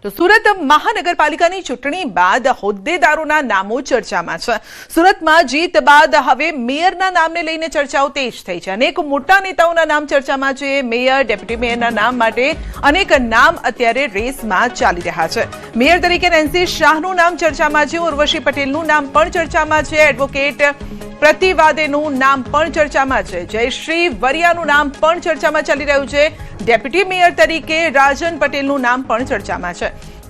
તો સુરત મહાનગરપાલિકાની ચૂંટણી બાદ હોદ્દેદારોના નામો ચર્ચામાં છે। સુરતમાં જીત બાદ હવે મેયરના નામને લઈને ચર્ચાઓ તેજ થઈ છે। અનેક મોટા નેતાઓના નામ ચર્ચામાં છે। મેયર, ડેપ્યુટી મેયરના નામ માટે અનેક નામ અત્યારે રેસમાં ચાલી રહ્યા છે। મેયર તરીકે નેન્સી શાહનું નામ ચર્ચામાં છે। ઉર્વશી પટેલનું નામ પણ ચર્ચામાં છે। એડવોકેટ પ્રતિવાદેનું નામ પણ ચર્ચામાં છે। જયશ્રી વરિયાનું નામ પણ ચર્ચામાં ચાલી રહ્યું છે। ડેપ્યુટી મેયર તરીકે રાજન પટેલનું નામ પણ ચર્ચામાં છે।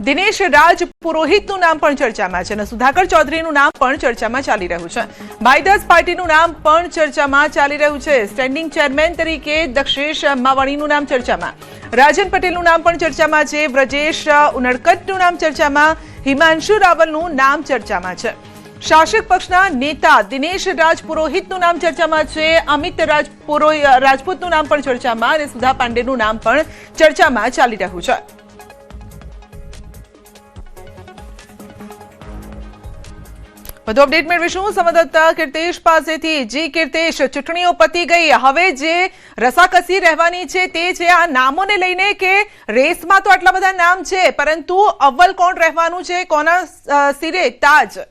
દિનેશ રાજ પુરોહિતનું નામ પણ ચર્ચામાં છે અને સુધાકર ચૌધરીનું નામ પણ ચર્ચામાં ચાલી રહ્યું છે। બાયદસ પાર્ટીનું નામ પણ ચર્ચામાં ચાલી રહ્યું છે। સ્ટેન્ડિંગ ચેરમેન તરીકે દક્ષેશ માવાણીનું નામ ચર્ચામાં, રાજન પટેલનું નામ પણ ચર્ચામાં છે। બ્રજેશ ઉનડકટનું નામ ચર્ચામાં, હિમાંશુ રાવલનું નામ ચર્ચામાં છે। શાસક પક્ષના નેતા દિનેશ રાજ પુરોહિતનું નામ ચર્ચામાં છે। અમિત રાજપૂતનું નામ પણ ચર્ચામાં અને સુધા પાંડેનું નામ પણ ચર્ચામાં ચાલી રહ્યું છે। વધુ અપડેટ મેળવીશું સંવાદદાતા કીર્તેશ પાસેથી। જી કીર્તેશ, ચૂંટણીઓ પતી ગઈ, હવે જે રસાકસી રહેવાની છે તે છે આ નામોને લઈને કે રેસમાં તો આટલા બધા નામ છે, પરંતુ અવ્વલ કોણ રહેવાનું છે, કોના સિરે તાજ?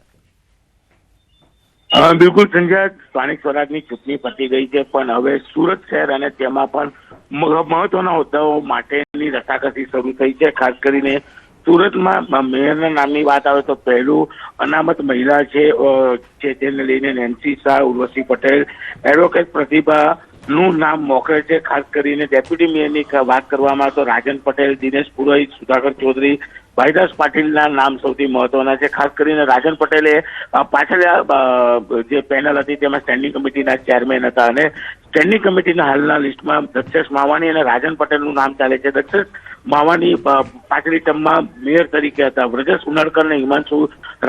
બિલકુલ સંજય, સ્થાનિક સ્વરાજની ચૂંટણી પતી ગઈ છે, પણ હવે સુરત શહેર અને તેમાં પણ મહત્વના હોદ્દાઓ માટેની રસાકસી શરૂ થઈ છે। ખાસ કરીને સુરતમાં મેયરના નામની વાત આવે તો પહેલું અનામત મહિલા છે તેને લઈને નેન્સી શાહ, ઉર્વશી પટેલ, એડવોકેટ પ્રતિભાનું નામ મોકલે છે। ખાસ કરીને ડેપ્યુટી મેયરની વાત કરવામાં તો રાજન પટેલ, દિનેશ પુરોહિત, સુધાકર ચૌધરી, બાયદાસ પાટીલના નામ સૌથી મહત્વના છે। ખાસ કરીને રાજન પટેલે પાછળ જે પેનલ હતી તેમાં સ્ટેન્ડિંગ કમિટીના ચેરમેન હતા અને સ્ટેન્ડિંગ કમિટીના હાલના લિસ્ટમાં દક્ષેશ માવાણી અને રાજન પટેલનું નામ ચાલે છે। દક્ષેશ માવાણી પાછલી ટર્મમાં મેયર તરીકે હતા। બ્રજેશ ઉનડકર અને હિમાંશુ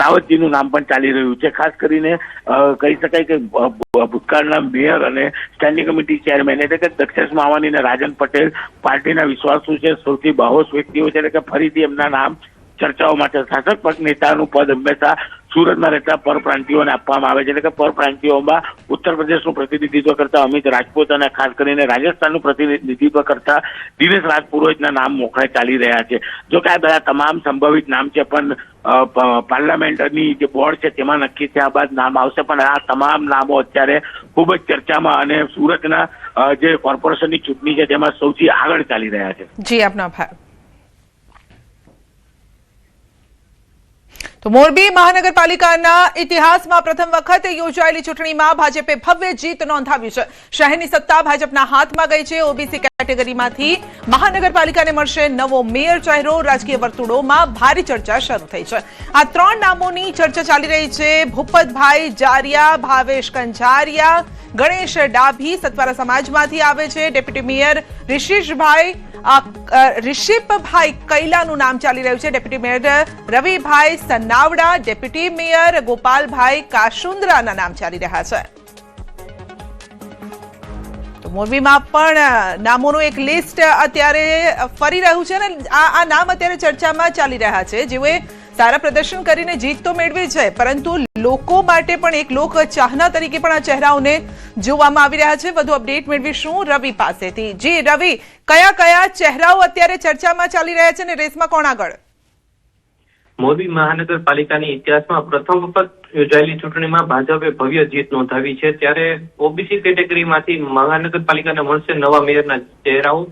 રાવતજીનું નામ પણ ચાલી રહ્યું છે। ખાસ કરીને કહી શકાય કે ભૂતકાળના મેયર અને સ્ટેન્ડિંગ કમિટી ચેરમેન એટલે કે દક્ષેશ માવાણી અને રાજન પટેલ પાર્ટીના વિશ્વાસુ છે, સૌથી બાહોશ વ્યક્તિઓ છે, એટલે કે ફરીથી એમના નામ ચર્ચાઓ માટે શાસક પક્ષ નેતાનું પદ હંમેશા સુરતમાં રહેતા પરપ્રાંતિયોને આપવામાં આવે છે। એટલે કે પરપ્રાંતિયોમાં ઉત્તર પ્રદેશનું પ્રતિનિધિત્વ કરતા અમિત રાજપૂત અને ખાસ કરીને રાજસ્થાનનું પ્રતિનિધિત્વ કરતા દિનેશ રાજ પુરોહિતના નામ મોખરે ચાલી રહ્યા છે। જો કે આ બધા તમામ સંભવિત નામ છે, પણ પાર્લામેન્ટની જે બોર્ડ છે તેમાં નક્કી થયા બાદ નામ આવશે। પણ આ તમામ નામો અત્યારે ખૂબ જ ચર્ચામાં અને સુરતના જે કોર્પોરેશનની ચૂંટણી છે તેમાં સૌથી આગળ ચાલી રહ્યા છે। જી, આપનો આભાર। તો મોરબી મહાનગરપાલિકાના ઇતિહાસમાં પ્રથમ વખત યોજાયેલી ચૂંટણીમાં ભાજપે ભવ્ય જીત નોંધાવી છે। શહેરની સત્તા ભાજપના હાથમાં ગઈ છે। ઓબીસી કેટેગરીમાંથી મહાનગરપાલિકાને મળશે નવો મેયર ચહેરો। રાજકીય વર્તુળોમાં ભારે ચર્ચા શરૂ થઈ છે। આ ત્રણ નામોની ચર્ચા ચાલી રહી છે। ભૂપતભાઈ જારિયા, ભાવેશ કંજારિયા, ગણેશ ડાભી સતવારા સમાજમાંથી આવે છે। ડેપ્યુટી મેયર રિષિપભાઈ કૈલાનું નામ ચાલી રહ્યું છે। ડેપ્યુટી મેયર રવિભાઈ સનાવડા, ડેપ્યુટી મેયર ગોપાલભાઈ કાશુન્દ્રાના નામ ચાલી રહ્યા છે। તો મોરબીમાં પણ નામોનું એક લિસ્ટ અત્યારે ફરી રહ્યું છે અને આ નામ અત્યારે ચર્ચામાં ચાલી રહ્યા છે। જેઓએ સારા પ્રદર્શન કરીને જીત તો મેળવી છે, પરંતુ લોકો માટે પણ એક લોક ચાહના તરીકે પણ આ ચહેરાઓને જોવામાં આવી રહ્યા છે। વધુ અપડેટ મેળવીશું રવિ પાસેથી। જી રવિ, કયા કયા ચહેરાઓ અત્યારે ચર્ચામાં ચાલી રહ્યા છે અને રેસમાં કોણ આગળ? મોરબી મહાનગરપાલિકાની ઇતિહાસમાં પ્રથમ વખત યોજાયેલી ચૂંટણીમાં ભાજપે ભવ્ય જીત નોંધાવી છે। ત્યારે ઓબીસી કેટેગરીમાંથી મહાનગરપાલિકાને મળશે નવા મેયરના ચહેરાઓ,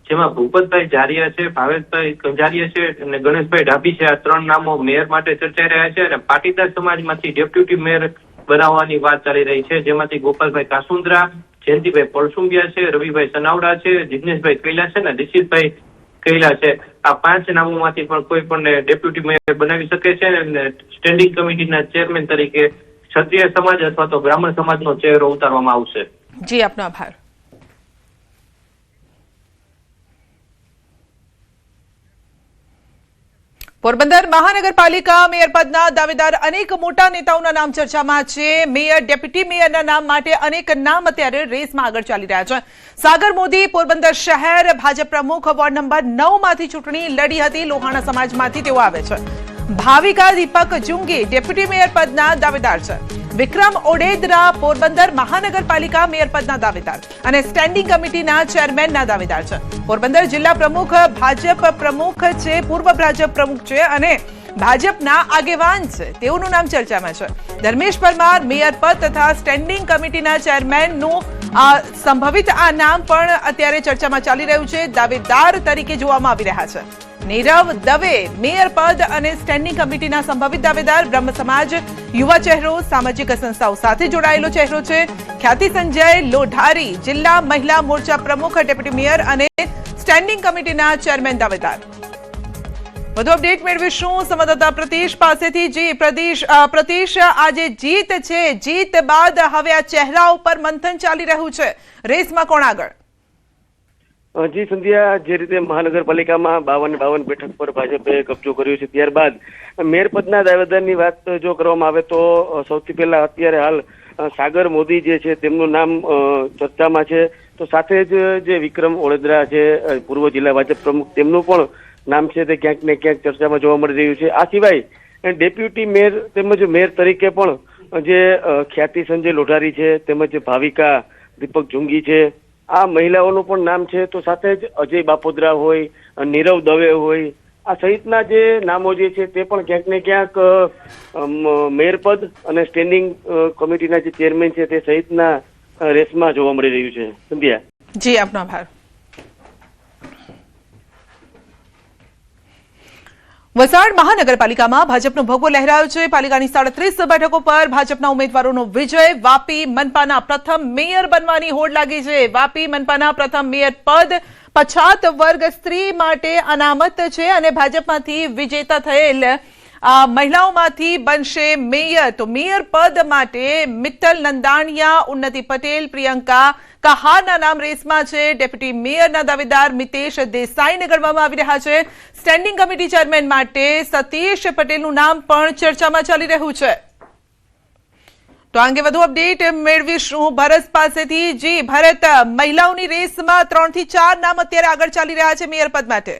જેમાં ભૂપતભાઈ જારિયા છે, ભાવેશભાઈ કંજારિયા છે અને ગણેશભાઈ ડાભી છે। આ ત્રણ નામો મેયર માટે ચર્ચાઈ રહ્યા છે અને પાટીદાર સમાજમાંથી ડેપ્યુટી મેયર બનાવવાની વાત ચાલી રહી છે, જેમાંથી ગોપાલભાઈ કાશુન્દ્રા, જયંતિભાઈ પડસુંબિયા છે, રવિભાઈ સનાવડા છે, જિગ્નેશભાઈ કૈલા છે અને રિષિતભાઈ કૈલા છે। આ પાંચ નામોમાંથી પણ કોઈ પણ ડેપ્યુટી મેયર બનાવી શકે છે અને સ્ટેન્ડિંગ કમિટીના ચેરમેન તરીકે ક્ષત્રિય સમાજ અથવા તો બ્રાહ્મણ સમાજનો ચહેરો ઉતારવામાં આવશે। જી, આપનો આભાર। પોરબંદર મહાનગરપાલિકા મેયર પદના દાવેદાર અનેક મોટા નેતાઓના નામ ચર્ચામાં છે। મેયર, ડેપ્યુટી મેયરના નામ માટે અનેક નામ અત્યારે રેસમાં આગળ ચાલી રહ્યા છે। સાગર મોદી પોરબંદર શહેર ભાજપ પ્રમુખ વોર્ડ નંબર 9 માંથી ચૂંટણી લડી હતી। લોહાણા સમાજમાંથી તેઓ આવે છે। ભાવિકા દીપક જુંગી ડેપ્યુટી મેયર પદના દાવેદાર છે। વિક્રમ ઓડેદરા પોરબંદર મહાનગરપાલિકા મેયર પદના દાવેદાર અને સ્ટેન્ડિંગ કમિટીના ચેરમેનના દાવેદાર છે. પોરબંદર જિલ્લા પ્રમુખ ભાજપ પ્રમુખ છે, પૂર્વ ભાજપ પ્રમુખ છે અને ભાજપના આગેવાન છે તેઓનું નામ ચર્ચામાં છે. ધર્મેશ પરમાર મેયર પદ તથા સ્ટેન્ડિંગ કમિટીના ચેરમેનનું સંભવિત આ નામ પણ અત્યારે ચર્ચામાં ચાલી રહ્યું છે. દાવેદાર તરીકે જોવામાં આવી રહ્યા છે. નીરવ દવે મેયર પદ અને સ્ટેન્ડિંગ કમિટીના સંભવિત દાવેદાર. બ્રહ્મ સમાજ યુવા ચહેરો, સામાજિક સંસ્થાઓ સાથે જોડાયેલો ચહેરો છે. ખ્યાતિ સંજય લોઢારી જિલ્લા મહિલા મોરચા પ્રમુખ, ડેપ્યુટી મેયર અને સ્ટેન્ડિંગ કમિટીના ચેરમેન દાવેદાર. વધુ અપડેટ મેળવીશું સંવાદદાતા પ્રતીશ પાસેથી. જી પ્રતીશ, આજે જીત છે, જીત બાદ હવે આ ચહેરા ઉપર મંથન ચાલી રહ્યું છે. રેસમાં કોણ આગળ? જી સંધ્યા, જે રીતે મહાનગરપાલિકામાં 52 બેઠક પર ભાજપે કબજો કર્યો છે, ત્યારબાદ મેયર પદના દાવેદારની વાત જો કરવામાં આવે તો સૌથી પહેલા અત્યારે હાલ સાગર મોદી જે છે તેમનું નામ ચર્ચામાં છે. તો સાથે જ જે વિક્રમ ઓડેદરા છે, પૂર્વ જિલ્લા ભાજપ પ્રમુખ, તેમનું પણ નામ છે તે ક્યાંક ને ક્યાંક ચર્ચામાં જોવા મળી રહ્યું છે. આ સિવાય ડેપ્યુટી મેયર તેમજ મેયર તરીકે પણ જે ખ્યાતિ સંજય લોઢારી છે તેમજ ભાવિકા દીપક જુંગી છે, આ મહિલાઓનું પણ નામ છે. તો સાથે જ અજય બાપોદરા હોય, નીરવ દવે હોય, આ સહિતના જે નામો જે છે તે પણ ક્યાંક ને ક્યાંક મેયર પદ અને સ્ટેન્ડિંગ કમિટીના જે ચેરમેન છે તે સહિતના રેસમાં જોવા મળી રહ્યું છે. સંધ્યા, જી આપનો આભાર. વલસાડ મહાનગરપાલિકામાં ભાજપનો ભગવો લહેરાયો છે. પાલિકાની 37 બેઠકો પર ભાજપના ઉમેદવારોનો વિજય. વાપી મનપાના પ્રથમ મેયર બનવાની હોડ લાગી છે. વાપી મનપાના પ્રથમ મેયર પદ પછાત વર્ગ સ્ત્રી માટે અનામત છે અને ભાજપમાંથી વિજેતા થયેલ મહિલાઓમાંથી બનશે મેયર. તો મેયર પદ માટે મિત્તલ નંદાણીયા, ઉન્નતિ પટેલ, પ્રિયંકા કહારના નામ રેસમાં છે. ડેપ્યુટી મેયરના દાવેદાર મિતેશ દેસાઈને ગણવામાં આવી રહ્યા છે. સ્ટેન્ડિંગ કમિટી ચેરમેન માટે સતીશ પટેલનું નામ પણ ચર્ચામાં ચાલી રહ્યું છે. તો આ અંગે વધુ અપડેટ મેળવીશું ભરત પાસેથી. જી ભરત, મહિલાઓની રેસમાં 3 થી 4 નામ અત્યારે આગળ ચાલી રહ્યા છે મેયર પદ માટે.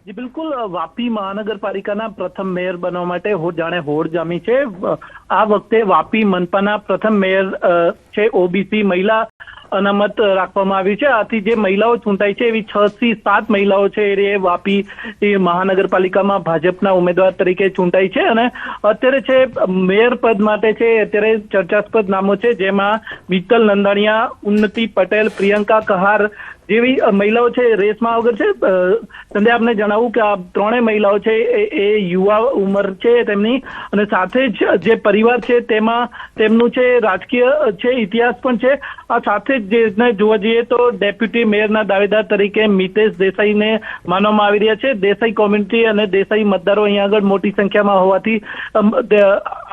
જી બિલકુલ, વાપી મહાનગરપાલિકાના પ્રથમ મેયર બનવા માટે હોડ જામી છે. આ વખતે વાપી મનપાના પ્રથમ મેયર છે ઓબીસી મહિલા અનામત રાખવામાં આવી છે. આથી જે મહિલાઓ ચૂંટાઈ છે એવી 6 થી 7 મહિલાઓ છે એ વાપી મહાનગરપાલિકામાં ભાજપના ઉમેદવાર તરીકે ચૂંટાઈ છે અને અત્યારે છે મેયર પદ માટે છે અત્યારે ચર્ચાસ્પદ નામો છે, જેમાં મિત્તલ નંદાણીયા, ઉન્નતિ પટેલ, પ્રિયંકા કહાર જેવી મહિલાઓ છે રેસમાં આગળ છે. સંધ્યા, આપને જણાવું કે આ 3 મહિલાઓ છે એ યુવા ઉંમર છે તેમની, અને સાથે જ જે પરિવાર છે તેમાં તેમનું છે રાજકીય છે ઇતિહાસ પણ છે. આ સાથે જ જેને જોવા જઈએ તો ડેપ્યુટી મેયરના દાવેદાર તરીકે મિતેશ દેસાઈને માનવામાં આવી રહ્યા છે. દેસાઈ કોમ્યુનિટી અને દેસાઈ મતદારો અહીંયા આગળ મોટી સંખ્યામાં હોવાથી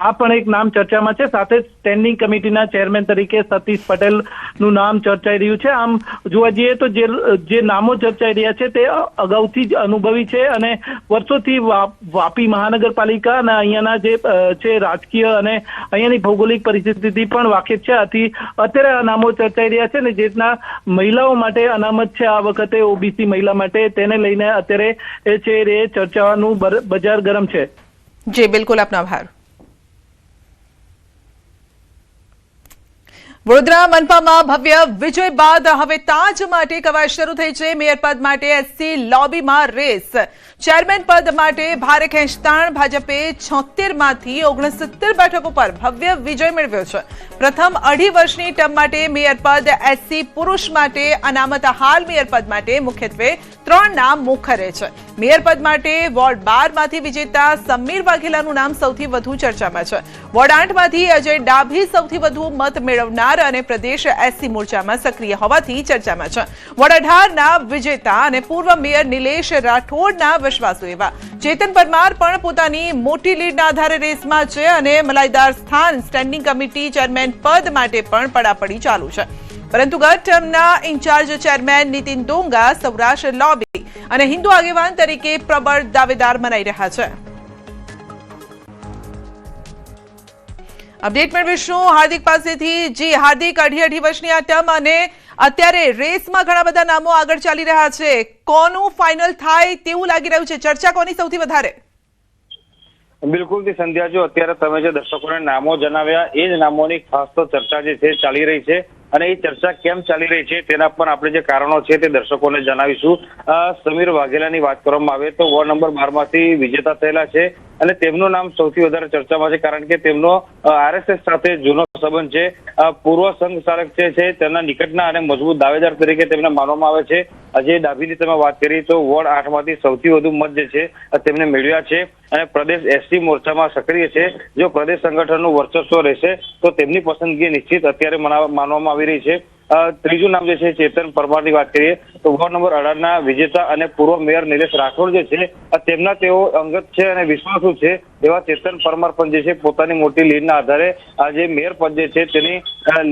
આ પણ એક નામ ચર્ચામાં છે. સાથે જ સ્ટેન્ડિંગ કમિટીના ચેરમેન તરીકે સતીશ પટેલનું નામ ચર્ચાઈ રહ્યું છે. આમ જોવા જઈએ તો જે નામો ચર્ચાઈ રહ્યા છે તે અગાઉથી જ અનુભવી છે અને વર્ષોથી વાપી મહાનગરપાલિકા અને અહીંયાના જે છે રાજકીય અને અહીંયાની ભૌગોલિક પરિસ્થિતિથી પણ વાકેફ છે. આથી અત્યારે આ નામો ચર્ચાઈ રહ્યા છે ને જેટના મહિલાઓ માટે અનામત છે આ વખતે ઓબીસી મહિલા માટે, તેને લઈને અત્યારે એ છે એ ચર્ચાનું બજાર ગરમ છે. જી બિલકુલ, આપનો આભાર. વડોદરા મનપામાં ભવ્ય વિજય બાદ હવે તાજ માટે કવાયત શરૂ થઈ છે. મેયર પદ માટે એસસી લોબીમાં રેસ. ચેરમેન પદ માટે ભારે ખેંચતાણ. ભાજપે 76 માંથી 69 બેઠકો પર ભવ્ય વિજય મેળવ્યો છે. પ્રથમ 2.5 વર્ષની ટર્મ માટે મેયર પદ એસસી પુરુષ માટે અનામત. હાલ મેયર પદ માટે મુખ્યત્વે 3 નામ મુખરે છે. મેયર પદ માટે વોર્ડ 12 માંથી વિજેતા સમીર વાઘેલાનું નામ સૌથી વધુ ચર્ચામાં છે. વોર્ડ 8 માંથી અજય ડાભી સૌથી વધુ મત મેળવનાર અને પ્રદેશ એસસી મોરચામાં સક્રિય હોવાથી ચર્ચામાં છે. વોર્ડ 18 ના વિજેતા અને પૂર્વ મેયર નિલેશ રાઠોડના વિશ્વાસુ એવા ચેતન પરમાર પણ પોતાની મોટી લીડના આધારે રેસમાં છે અને મલાઈદાર સ્થાન સ્ટેન્ડિંગ કમિટી ચેરમેન પદ માટે પણ પડાપડી ચાલુ છે. પરંતુ ગત ટર્મના incharge chairman Nitin Donga Saurashtra lobby અને હિન્દુ આગેવાન તરીકે પ્રબળ દાવેદાર મનાઈ રહ્યા છે. અપડેટ મેળવીશું હાર્દિક પાસેથી. જી હાર્દિક, 2.5 વર્ષની આ ટર્મ અને અત્યારે રેસમાં ઘણા બધા નામો આગળ ચાલી રહ્યા છે. કોનું ફાઇનલ થાય તેવું લાગી રહ્યું છે? ચર્ચા કોની સૌથી વધારે? બિલકુલ સંધ્યા, જો અત્યારે તમે જે દર્શકોને નામો જણાવ્યા એ જ નામોની ખાસ તો ચર્ચા જે છે ચાલી રહી છે, અને એ ચર્ચા કેમ ચાલી રહી છે તેના પણ આપણે જે કારણો છે તે દર્શકોને જણાવીશું. સમીર વાઘેલાની વાત કરવામાં આવે તો વોર્ડ નંબર 12 માંથી વિજેતા થયેલા છે, અને તેમનું નામ સૌથી વધારે ચર્ચામાં છે કારણ કે તેમનો RSS સાથે જૂનો સંબંધ છે. પૂર્વ સંઘ ચાલક છે તેમના નિકટના અને મજબૂત દાવેદાર તરીકે તેમને માનવામાં આવે છે. અજય ડાભીની તમે વાત કરી તો વોર્ડ 8 માંથી સૌથી વધુ મત જે છે તેમને મેળવ્યા છે, અને પ્રદેશ SC મોરચામાં સક્રિય છે. જો પ્રદેશ સંગઠનનું વર્ચસ્વ રહેશે તો તેમની પસંદગી નિશ્ચિત અત્યારે માનવામાં આવી રહી છે. ત્રીજું નામ જે છે ચેતન પરમારની વાત કરીએ તો વોર્ડ નંબર 18 ના વિજેતા અને પૂર્વ મેયર નિલેશ રાઠોડ જે છે તેમના તેઓ અંગત છે અને વિશ્વાસુ છે એવા ચેતન પરમાર પણ જે છે પોતાની મોટી લીડના આધારે આ જે મેયર પદ જે છે તેની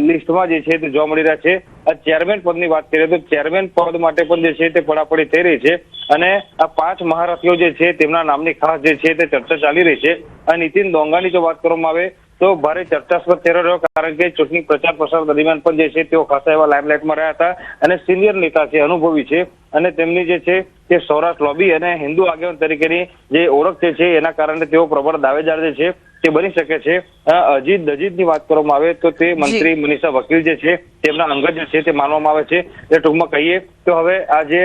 લિસ્ટમાં જે છે તે જોવા મળી રહ્યા છે. ચેરમેન પદની વાત કરીએ તો ચેરમેન પદ માટે પણ જે છે તે પડાપડી થઈ રહી છે, અને આ 5 મહારથીઓ જે છે તેમના નામની ખાસ જે છે તે ચર્ચા ચાલી રહી છે. નીતિન ડોંગાની જો વાત કરવામાં આવે તો ભારે ચર્ચાસ્પદ થયો રહ્યો કારણ કે ચૂંટણી પ્રચાર પ્રસાર દરમિયાન પણ જે છે તેઓ ખાસા એવા લાઇમલાઇટમાં રહ્યા હતા, અને સિનિયર નેતા છે, અનુભવી છે, અને તેમની જે છે તે સૌરાષ્ટ્ર લોબી અને હિન્દુ આગેવાન તરીકેની જે ઓળખ છે એના કારણે તેઓ પ્રબળ દાવેદાર જે છે તે બની શકે છે. અજીત દજીતની વાત કરવામાં આવે તો તે મંત્રી મનીષા વકીલ જે છે તેમના અંગત જે છે તે માનવામાં આવે છે. એ ટૂંકમાં કહીએ તો હવે આ જે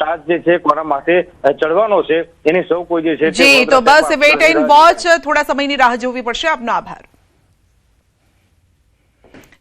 તાજ જે છે કોના માથે ચડવાનો છે એની સૌ કોઈ જે છે જી, તો બસ વેઇટ એન્ડ વોચ, થોડા સમયની રાહ જોવી પડશે. આપનો આભાર.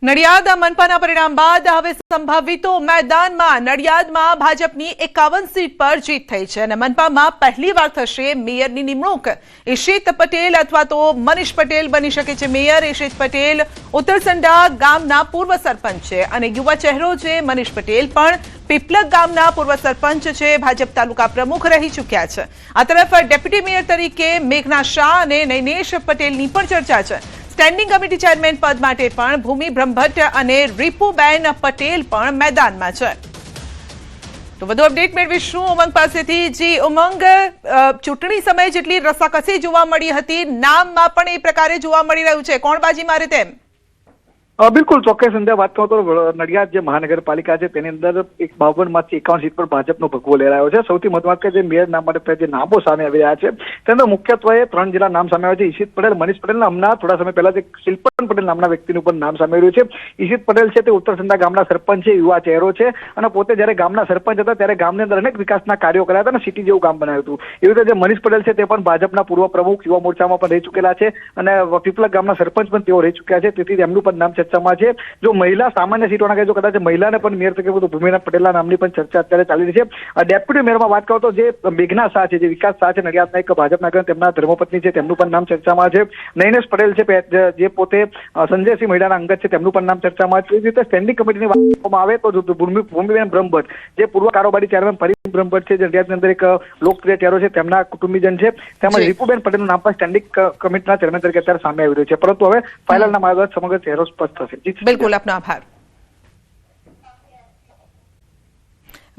નડિયાદ મનપાના પરિણામ બાદ હવે સંભવિતો મેદાનમાં નડિયાદમાં ભાજપની 51 સીટ પર જીત થઈ છે, અને મનપામાં પહેલીવાર થશે મેયરની નિમણૂક. ઈશિત પટેલ અથવા તો મનીષ પટેલ બની શકે છે મેયર. ઈશિત પટેલ ઉત્તરસંડા ગામના પૂર્વ સરપંચ છે, અને યુવા ચહેરો છે મનીષ પટેલ પણ પીપલગ ગામના પૂર્વ સરપંચ છે, ભાજપ તાલુકા પ્રમુખ રહી ચૂક્યા છે. આ તરફ ડેપ્યુટી મેયર તરીકે મેઘના શાહ અને નૈનેશ પટેલની પણ ચર્ચા છે. સ્ટેન્ડિંગ કમિટી ચેરમેન પદ માટે પણ ભૂમિ બ્રહ્મભટ્ટ અને રીપુબેન પટેલ પણ મેદાનમાં છે. તો વધુ અપડેટ મેળવીશું ઉમંગ પાસેથી. જી ઉમંગ, ચૂંટણી સમયે જેટલી રસાકસી જોવા મળી હતી, નામમાં પણ એ પ્રકારે જોવા મળી રહ્યું છે. કોણ બાજી મારે તેમ? બિલકુલ ચોક્કસ સંધ્યા, વાત કરો તો નડિયાદ જે મહાનગરપાલિકા છે તેની અંદર 52 માંથી 51 સીટ પર ભાજપનો ભગવો લેરાયો છે. સૌથી મહત્વનું જે મેયર નામ માટે જે નામો સામે આવી રહ્યા છે તેનો મુખ્યત્વે 3 જેટલા નામ સામે આવ્યા છે. ઈશિત પટેલ, મનીષ પટેલ, હમણાં થોડા સમય પહેલા જે શિલ્પન પટેલ નામના વ્યક્તિનું પણ નામ સામે આવ્યું છે. ઈશિત પટેલ છે તે ઉત્તરસંડા ગામના સરપંચ છે, યુવા ચહેરો છે, અને પોતે જયારે ગામના સરપંચ હતા ત્યારે ગામની અંદર અનેક વિકાસના કાર્યો કર્યા હતા અને સિટી જેવું ગામ બનાવ્યું હતું. એવી રીતે જે મનીષ પટેલ છે તે પણ ભાજપના પૂર્વ પ્રમુખ, યુવા મોરચામાં પણ રહી ચૂકેલા છે, અને પીપલગ ગામના સરપંચ પણ તેઓ રહી ચૂક્યા છે, તેથી તેમનું પણ નામ ચર્ચામાં છે. જો મહિલા સામાન્ય સીટોના કે જો કદાચ મહિલાને પણ મેયર તરીકે તો ભૂમિના પટેલના નામની પણ ચર્ચા અત્યારે ચાલી રહી છે. ડેપ્યુટી મેયરમાં વાત કરો તો જે મેઘના શાહ છે, જે વિકાસ શાહ છે, નડિયાદના એક ભાજપના આગળ તેમના ધર્મપત્ની છે, તેમનું પણ નામ ચર્ચામાં છે. નૈનેશ પટેલ છે જે પોતે સંજયસિંહ મહિલાના અંગત છે, તેમનું પણ નામ ચર્ચામાં છે. એ રીતે સ્ટેન્ડિંગ કમિટીની વાત કરવામાં આવે તો ભૂમિબેન બ્રહ્મભટ્ટ જે પૂર્વ કારોબારી ચેરમેન પરિમ બ્રહ્મભટ્ટ છે, જે નડિયાદની અંદર એક લોકપ્રિય ચહેરો છે, તેમના કુટુંબીજન છે. તેમજ રીપુબેન પટેલનું નામ પણ સ્ટેન્ડિંગ કમિટીના ચેરમેન તરીકે અત્યારે સામે આવી રહ્યું છે, પરંતુ હવે ફાઇનલના માર્ગ સમગ્ર ચહેરો સ્પષ્ટ થશે. બિલકુલ, આપનો આભાર.